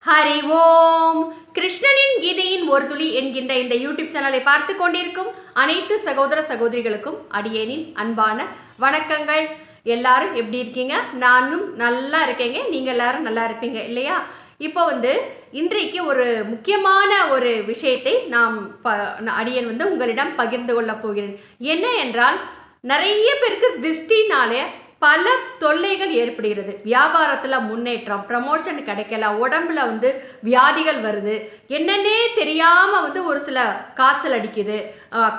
ஹரி ஓம். கிருஷ்ணனின் கீதையின் ஒரு துளி என்கின்ற இந்த யூடியூப் சேனலை பார்த்து கொண்டிருக்கும் அனைத்து சகோதர சகோதரிகளுக்கும் அடியேனின் அன்பான வணக்கங்கள். எல்லாரும் எப்படி இருக்கீங்க? நானும் நல்லா இருக்கேங்க. நீங்கள் எல்லாரும் நல்லா இருப்பீங்க இல்லையா? இப்போ இன்றைக்கு ஒரு முக்கியமான ஒரு விஷயத்தை அடியேன் உங்களிடம் பகிர்ந்து கொள்ளப் போகிறேன். என்ன என்றால், நிறைய பேருக்கு திருஷ்டினாலே பல தொல்லைகள் ஏற்படுகிறது. வியாபாரத்தில் முன்னேற்றம், ப்ரமோஷன் கிடைக்கல, உடம்புல வியாதிகள் வருது, என்னன்னே தெரியாமல் ஒரு சில காய்ச்சல் அடிக்குது,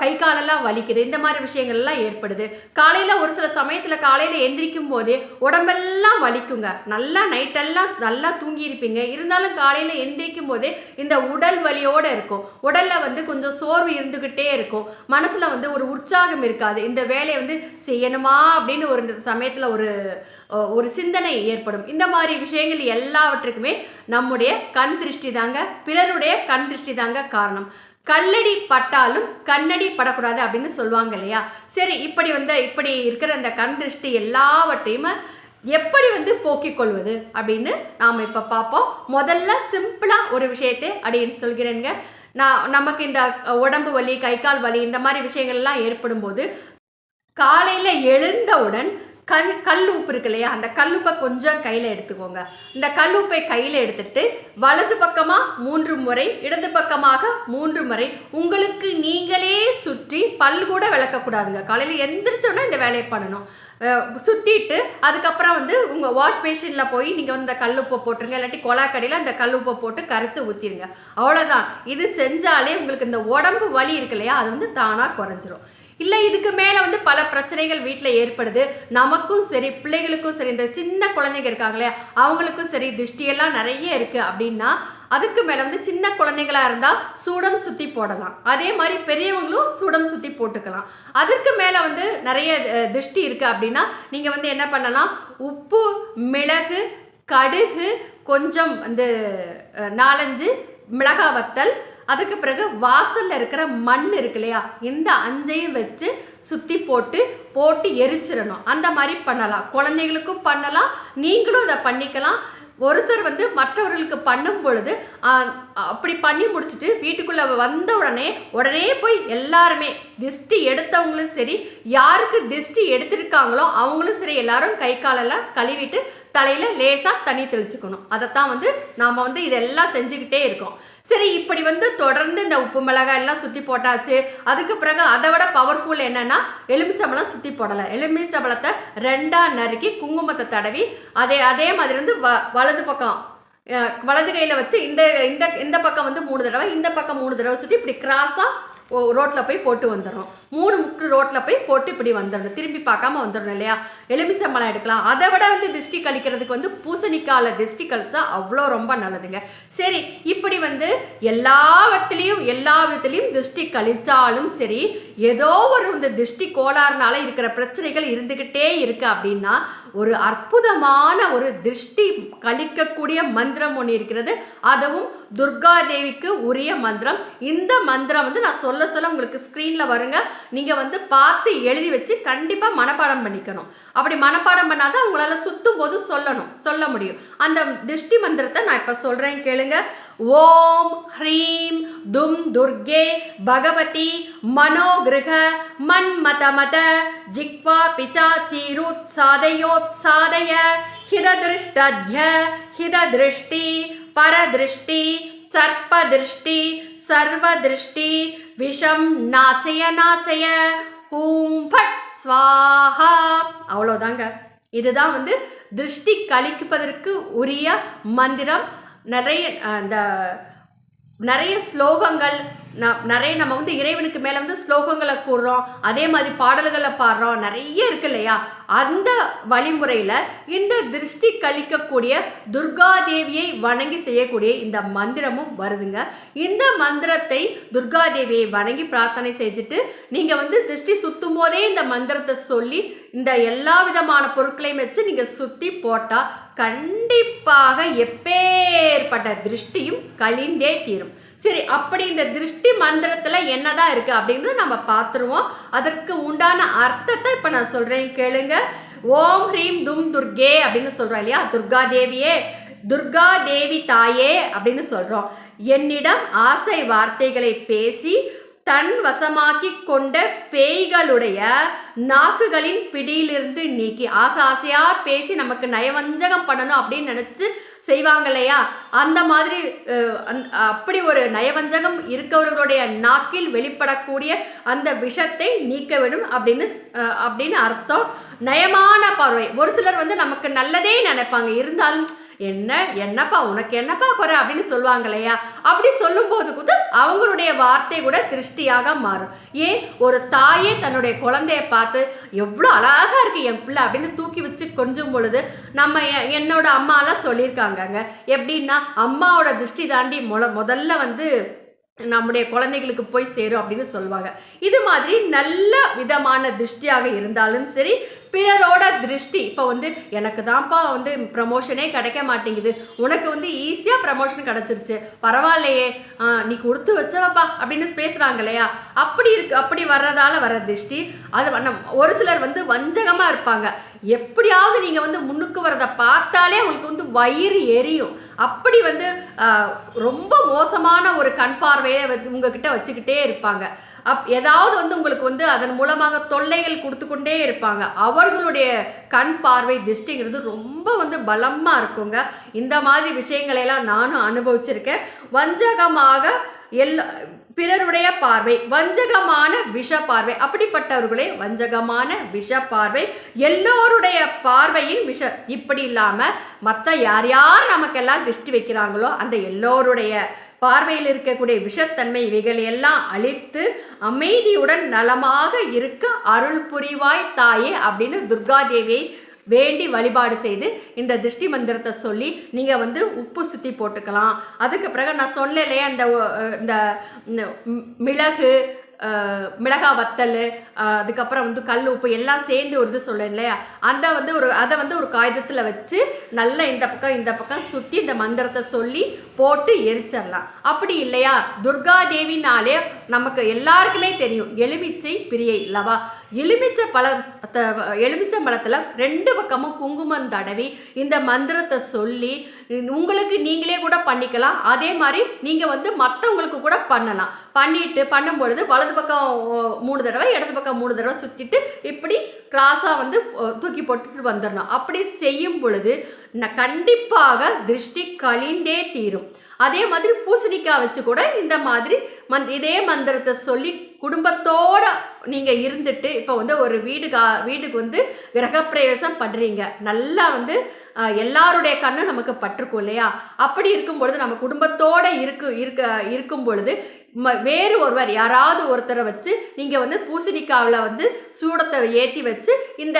கை காலெல்லாம் வலிக்குது, இந்த மாதிரி விஷயங்கள்லாம் ஏற்படுது. காலையில் ஒரு சில சமயத்தில் காலையில் எந்திரிக்கும் போதே உடம்பெல்லாம் வலிக்குங்க. நல்லா நைட்டெல்லாம் நல்லா தூங்கியிருப்பீங்க, இருந்தாலும் காலையில் எந்திரிக்கும் போதே இந்த உடல் வலியோடு இருக்கும். உடலில் கொஞ்சம் சோர்வு இருந்துக்கிட்டே இருக்கும். மனசில் ஒரு உற்சாகம் இருக்காது. இந்த வேலையை செய்யணுமா அப்படின்னு ஒரு சமயத்தில் ஒரு சிந்தனை ஏற்படும். இந்த மாதிரி விஷயங்கள் எல்லாவற்றுக்குமே நம்முடைய கண் திருஷ்டி தாங்க, பிறருடைய கண் திருஷ்டி தாங்க காரணம். கல்லடி பட்டாலும் கண்ணடி படக்கூடாது அப்படின்னு சொல்லுவாங்க இல்லையா? சரி, இப்படி இருக்கிற அந்த கண் திருஷ்டி எல்லாவற்றையும் எப்படி போக்கிக் கொள்வது அப்படின்னு நாம் இப்போ பார்ப்போம். முதல்ல சிம்பிளாக ஒரு விஷயத்தை அப்படின்னு சொல்கிறேங்க. நமக்கு இந்த உடம்பு வலி, கை கால் வலி, இந்த மாதிரி விஷயங்கள்லாம் ஏற்படும் போது காலையில் எழுந்தவுடன் கல் உப்பு இருக்கு இல்லையா, அந்த கல்லுப்பை கொஞ்சம் கையில் எடுத்துக்கோங்க. இந்த கல்லுப்பை கையில் எடுத்துட்டு வலது பக்கமாக 3 முறை, இடது பக்கமாக 3 முறை உங்களுக்கு நீங்களே சுற்றி, பல் கூட விளக்கக்கூடாதுங்க. காலையில் எந்திரிச்சோன்னா இந்த வேலையை பண்ணணும். சுற்றிட்டு அதுக்கப்புறம் உங்கள் வாஷ் பேஷனில் போய் நீங்கள் இந்த கல்லுப்பை போட்டுருங்க, இல்லாட்டி கொலாக்கடையில் அந்த கல்லுப்பை போட்டு கரைச்சி ஊற்றிடுங்க. அவ்வளோதான். இது செஞ்சாலே உங்களுக்கு இந்த உடம்பு வலி இருக்கு இல்லையா, அது தானாக குறைஞ்சிரும். இல்லை, இதுக்கு மேலே பல பிரச்சனைகள் வீட்டில் ஏற்படுது, நமக்கும் சரி பிள்ளைகளுக்கும் சரி, இந்த சின்ன குழந்தைங்க இருக்காங்களே அவங்களுக்கும் சரி திருஷ்டியெல்லாம் நிறைய இருக்குது அப்படின்னா, அதுக்கு மேலே சின்ன குழந்தைங்களாக இருந்தால் சூடம் சுற்றி போடலாம். அதே மாதிரி பெரியவங்களும் சூடம் சுற்றி போட்டுக்கலாம். அதுக்கு மேலே நிறைய திருஷ்டி இருக்குது அப்படின்னா நீங்கள் என்ன பண்ணலாம், உப்பு, மிளகு, கடுகு, கொஞ்சம் 4-5 மிளகாய் வத்தல், அதுக்கு பிறகு வாசலில் இருக்கிற மண் இருக்கு இல்லையா, இந்த 5ஐயும் வச்சு சுற்றி போட்டு எரிச்சிடணும். அந்த மாதிரி பண்ணலாம். குழந்தைகளுக்கும் பண்ணலாம், நீங்களும் அதை பண்ணிக்கலாம். ஒருத்தர் மற்றவர்களுக்கு பண்ணும் பொழுது அப்படி பண்ணி முடிச்சுட்டு வீட்டுக்குள்ளே வந்த உடனே போய் எல்லாருமே திருஷ்டி எடுத்தவங்களும் சரி, யாருக்கு திருஷ்டி எடுத்திருக்காங்களோ அவங்களும் சரி, எல்லாரும் கை காலெல்லாம் கழுவிட்டு தலையில் லேசாக தண்ணி தெளிச்சுக்கணும். அதைத்தான் நாம் இதெல்லாம் செஞ்சுக்கிட்டே இருக்கோம். சரி, இப்படி தொடர்ந்து இந்த உப்பு மிளகாய் எல்லாம் சுற்றி போட்டாச்சு. அதுக்கு பிறகு அதை விட பவர்ஃபுல் என்னென்னா, எலுமிச்சம்பழம் சுற்றி போடலாம். எலுமிச்சம்பழத்தை 2ஆ நறுக்கி குங்குமத்தை தடவி அதே மாதிரி வலது பக்கம் வலது கையில் வச்சு இந்த பக்கம் 3 தடவை, இந்த பக்கம் 3 தடவை சுற்றி இப்படி கிராஸாக ரோட்டில் போய் போட்டு வந்துடணும். 3 முக்கு ரோட்டில் போய் போட்டு இப்படி வந்துடணும். திரும்பி பார்க்காம வந்துடணும் இல்லையா? எலுமிச்சம்பழம் எடுக்கலாம். அதை விட திருஷ்டி கழிக்கிறதுக்கு பூசணிக்கால திருஷ்டி கழிச்சா அவ்வளோ ரொம்ப நல்லதுங்க. சரி, இப்படி எல்லா விதத்துலேயும் திருஷ்டி கழிச்சாலும் சரி, ஏதோ ஒரு திருஷ்டி கோளாறுனால இருக்கிற பிரச்சனைகள் இருந்துக்கிட்டே இருக்கு அப்படின்னா, ஒரு அற்புதமான ஒரு திருஷ்டி கழிக்கக்கூடிய மந்திரம் ஒன்று இருக்கிறது. அதுவும் துர்காதேவிக்கு உரிய மந்திரம். இந்த மந்திரம் நான் சொல்ல உங்களுக்கு ஸ்க்ரீனில் வருங்க. நீங்கள் பார்த்து எழுதி வச்சு கண்டிப்பாக மனப்பாடம் பண்ணிக்கணும். அப்படி மனப்பாடம் பண்ணாதான் உங்களால் சுற்றும் போது சொல்ல முடியும். அந்த திருஷ்டி மந்திரத்தை நான் இப்போ சொல்கிறேன், கேளுங்க. ஓம் ஹ்ரீம் தும் துர்கே பகவதி மனோகிரக மன்மதமத ஜிக்வா பிசாச்சீருத் சாதயோத் சாதய ஹிததிருஷ்டத்ய ஹிததிருஷ்டி பரதிருஷ்டி சர்ப்பதிருஷ்டி சர்வதிருஷ்டி விஷம் நாச்சய ஹூம் ஃபட் ஸ்வாஹா. அவ்வளோதாங்க. இதுதான் திருஷ்டி கழிப்பதற்கு உரிய மந்திரம். நிறைய ஸ்லோகங்கள், நம்ம இறைவனுக்கு மேலே ஸ்லோகங்களை கூறுறோம், அதே மாதிரி பாடல்களை பாடுறோம், நிறைய இருக்கு இல்லையா? அந்த வழிமுறையில் இந்த திருஷ்டி கழிக்கக்கூடிய துர்காதேவியை வணங்கி செய்யக்கூடிய இந்த மந்திரமும் வருதுங்க. இந்த மந்திரத்தை துர்காதேவியை வணங்கி பிரார்த்தனை செஞ்சுட்டு நீங்கள் திருஷ்டி சுற்றும் போதே இந்த மந்திரத்தை சொல்லி இந்த எல்லா விதமான பொருட்களையும் வச்சு நீங்கள் சுற்றி போட்டால் கண்டிப்பாக எப்பேற்பட்ட திருஷ்டியும் கழிந்தே தீரும். சரி, அப்படி இந்த திருஷ்டி மந்திரத்தில் என்னதான் இருக்கு அப்படிங்கிறது நம்ம பார்த்துருவோம். அதற்கு உண்டான அர்த்தத்தை இப்போ நான் சொல்கிறேன், கேளுங்க. ஓம் ஹ்ரீம் தும் துர்கே அப்படின்னு சொல்கிறோம் இல்லையா, துர்காதேவியே துர்கா தேவி தாயே அப்படின்னு சொல்றோம். என்னிடம் ஆசை வார்த்தைகளை பேசி தன் வசமாக்கி கொண்ட பேய்களுடைய நாக்குகளின் பிடியிலிருந்து நீக்கி, ஆசையா பேசி நமக்கு நயவஞ்சகம் பண்ணணும் அப்படின்னு நினைச்சு செய்வாங்க இல்லையா, அந்த மாதிரி அப்படி ஒரு நயவஞ்சகம் இருக்கவர்களுடைய நாக்கில் வெளிப்படக்கூடிய அந்த விஷத்தை நீக்க விடும் அப்படின்னு அர்த்தம். நயமான பார்வை. ஒரு சிலர் நமக்கு நல்லதே நினைப்பாங்க, இருந்தாலும் என்னப்பா உனக்கு என்னப்பா குறை அப்படின்னு சொல்லுவாங்க இல்லையா, அப்படி சொல்லும்போது கூட அவங்களுடைய வார்த்தை கூட திருஷ்டியாக மாறும். ஏன், ஒரு தாயே தன்னுடைய குழந்தைய பார்த்து எவ்வளோ அழகா இருக்கு என் பிள்ளை அப்படின்னு தூக்கி வச்சு கொஞ்சம் பொழுது என்னோட அம்மாலாம் சொல்லியிருக்காங்கங்க, எப்படின்னா அம்மாவோட திருஷ்டி தாண்டி முதல்ல நம்முடைய குழந்தைகளுக்கு போய் சேரும் அப்படின்னு சொல்லுவாங்க. இது மாதிரி நல்ல விதமான திருஷ்டியாக இருந்தாலும் சரி, பிறரோட திருஷ்டி இப்போ எனக்கு தான்ப்பா ப்ரமோஷனே கிடைக்க மாட்டேங்குது, உனக்கு ஈஸியாக ப்ரமோஷன் கிடச்சிருச்சு, பரவாயில்லையே நீ கொடுத்து வச்சவப்பா அப்படின்னு பேசுகிறாங்க இல்லையா, அப்படி வர்றதால வர திருஷ்டி. அது ஒரு சிலர் வஞ்சகமாக இருப்பாங்க, எப்படியாவது நீங்கள் முன்னுக்கு வரதை பார்த்தாலே உங்களுக்கு வயிறு எரியும். அப்படி ரொம்ப மோசமான ஒரு கண் பார்வையை உங்ககிட்ட வச்சுக்கிட்டே இருப்பாங்க. ஏதாவது உங்களுக்கு அதன் மூலமாக தொல்லைகள் கொடுத்து கொண்டே இருப்பாங்க. அவர்களுடைய கண் பார்வை திருஷ்டிங்கிறது ரொம்ப பலமா இருக்குங்க. இந்த மாதிரி விஷயங்களையெல்லாம் நானும் அனுபவிச்சிருக்கேன். வஞ்சகமாக பிறருடைய பார்வை, வஞ்சகமான விஷ பார்வை, அப்படிப்பட்டவர்களே வஞ்சகமான விஷ பார்வை, எல்லோருடைய பார்வையின் விஷ. இப்படி இல்லாம மற்ற யார் நமக்கெல்லாம் திருஷ்டி வைக்கிறாங்களோ அந்த எல்லோருடைய பார்வையில் இருக்கக்கூடிய விஷத்தன்மை இவைகள் எல்லாம் அழித்து அமைதியுடன் நலமாக இருக்க அருள் புரிவாய் தாயே அப்படின்னு துர்காதேவியை வேண்டி வழிபாடு செய்து இந்த திருஷ்டி மந்திரத்தை சொல்லி நீங்கள் உப்பு சுற்றி போட்டுக்கலாம். அதுக்கு பிறகு நான் சொன்னேன் இல்லையா, இந்த மிளகு, மிளகா வத்தல், அதுக்கப்புறம் கல் உப்பு எல்லாம் சேர்ந்து ஒரு இது சொல்லேன் இல்லையா, அதை ஒரு காகிதத்தில் வச்சு நல்லா இந்த பக்கம் சுற்றி இந்த மந்திரத்தை சொல்லி போட்டு எரிச்சிடலாம். அப்படி இல்லையா, துர்காதேவினாலே நமக்கு எல்லாருக்குமே தெரியும் எலுமிச்சை பிரியை இல்லவா, எலுமிச்சை பழத்தில் 2 பக்கமும் குங்குமம் தடவி இந்த மந்திரத்தை சொல்லி உங்களுக்கு நீங்களே கூட பண்ணிக்கலாம். அதே மாதிரி நீங்கள் மற்றவங்களுக்கு கூட பண்ணலாம். பண்ணும்பொழுது வலது பக்கம் 3 தடவை, இடது பக்கம் 3 தடவை சுற்றிட்டு இப்படி கிராஸாக தூக்கி போட்டுட்டு வந்துடணும். அப்படி செய்யும் பொழுது கண்டிப்பாக திருஷ்டி கழிந்தே தீரும். அதே மாதிரி பூசணிக்காய் வச்சு கூட இந்த மாதிரி இதே மந்திரத்தை சொல்லி குடும்பத்தோட நீங்க இருந்துட்டு இப்போ ஒரு வீட்டுக்கு கிரகப்பிரவேசம் பண்றீங்க, நல்லா எல்லாருடைய கண்ணு நமக்கு பட்டிருக்கும் இல்லையா, அப்படி இருக்கும் பொழுது நம்ம குடும்பத்தோட இருக்கும் பொழுது வேறு ஒருவர் யாராவது ஒருத்தரை வச்சு நீங்க பூசணிக்காவில் சூடத்தை ஏற்றி வச்சு இந்த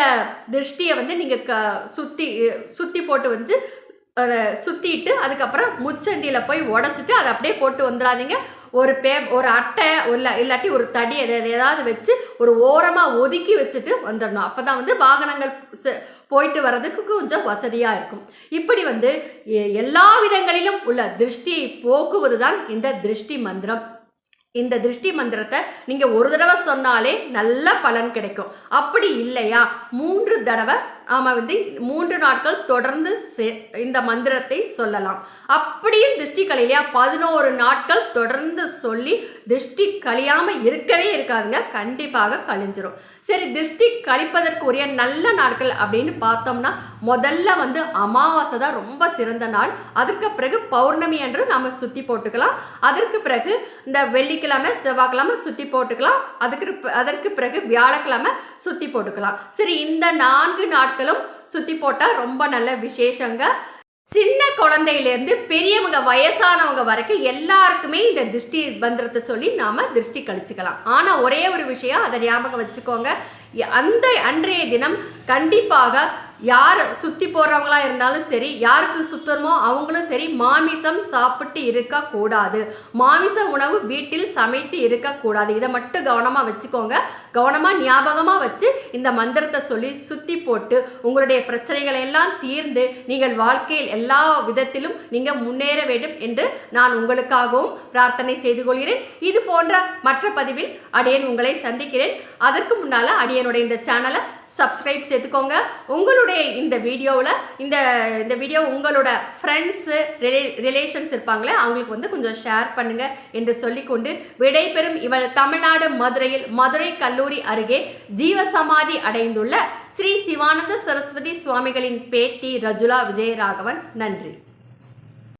திருஷ்டியை நீங்க சுத்தி போட்டு சுற்றிட்டு அதுக்கப்புறம் முச்சண்டியில் போய் உடச்சிட்டு அதை அப்படியே போட்டு வந்துடாதீங்க. ஒரு அட்டை இல்லாட்டி ஒரு தடி ஏதாவது வச்சு ஒரு ஓரமாக ஒதுக்கி வச்சுட்டு வந்துடணும். அப்போ தான் வாகனங்கள் போயிட்டு வர்றதுக்கு கொஞ்சம் வசதியாக இருக்கும். இப்படி எல்லா விதங்களிலும் உள்ள திருஷ்டியை போக்குவது தான் இந்த திருஷ்டி மந்திரம். இந்த திருஷ்டி மந்திரத்தை நீங்கள் ஒரு தடவை சொன்னாலே நல்ல பலன் கிடைக்கும். அப்படி இல்லையா 3 தடவை நாம 3 நாட்கள் தொடர்ந்து இந்த மந்திரத்தை சொல்லலாம். அப்படியும் திருஷ்டி கழியா 11 நாட்கள் தொடர்ந்து சொல்லி திருஷ்டி கழியாம இருக்கவே இருக்காதுங்க, கண்டிப்பாக கழிஞ்சிரும். சரி, திருஷ்டி கழிப்பதற்கு உரிய நல்ல நாட்கள் அப்படின்னு பார்த்தோம்னா முதல்ல அமாவாசை தான் ரொம்ப சிறந்த நாள். அதற்கு பிறகு பௌர்ணமி அன்று நாம சுத்தி போட்டுக்கலாம். அதற்கு பிறகு இந்த வெள்ளிக்கிழமை செவ்வாய்க்கிழமை சுத்தி போட்டுக்கலாம். அதற்கு பிறகு வியாழக்கிழமை சுத்தி போட்டுக்கலாம். சரி, இந்த 4 நாட்கள் சுத்தி போட்டா ரொம்ப நல்ல விசேஷங்க. சின்ன குழந்தையிலேருந்து பெரியவங்க வயசானவங்க வரைக்கும் எல்லாருக்குமே இந்த திருஷ்டி மந்திரத்தை சொல்லி நாம திருஷ்டி கழிச்சுக்கலாம். ஆனா ஒரே ஒரு விஷயம் அதை ஞாபகம் வச்சுக்கோங்க, அன்றைய தினம் கண்டிப்பாக யார் சுத்தி போடுறவங்களா இருந்தாலும் சரி, யாருக்கு சுத்தமோ அவங்களும் சரி மாமிசம் சாப்பிட்டு இருக்கக்கூடாது. மாமிச உணவு வீட்டில் சமைத்து இருக்கக்கூடாது. இதை மட்டும் கவனமாக வச்சுக்கோங்க. கவனமாக ஞாபகமாக வச்சு இந்த மந்திரத்தை சொல்லி சுத்தி போட்டு உங்களுடைய பிரச்சனைகளை எல்லாம் தீர்ந்து நீங்கள் வாழ்க்கையில் எல்லா விதத்திலும் நீங்கள் முன்னேற வேண்டும் என்று நான் உங்களுக்காகவும் பிரார்த்தனை செய்து கொள்கிறேன். இது போன்ற மற்ற பதிவில் அடியேன் உங்களை சந்திக்கிறேன். அதற்கு முன்னால் அடியனுடைய இந்த சேனலை சப்ஸ்கிரைப் சேர்த்துக்கோங்க. உங்களுடைய இந்த வீடியோவில் இந்த வீடியோ உங்களோட ஃப்ரெண்ட்ஸு ரிலேஷன்ஸ் இருப்பாங்களே அவங்களுக்கு வந்து கொஞ்சம் ஷேர் பண்ணுங்க என்று சொல்லிக்கொண்டு விடைபெறும் இவள் தமிழ்நாடு மதுரையில் மதுரை கல்லூரி அருகே ஜீவசமாதி அடைந்துள்ள ஸ்ரீ சிவானந்த சரஸ்வதி சுவாமிகளின் பேட்டி ரஜுலா விஜயராகவன். நன்றி.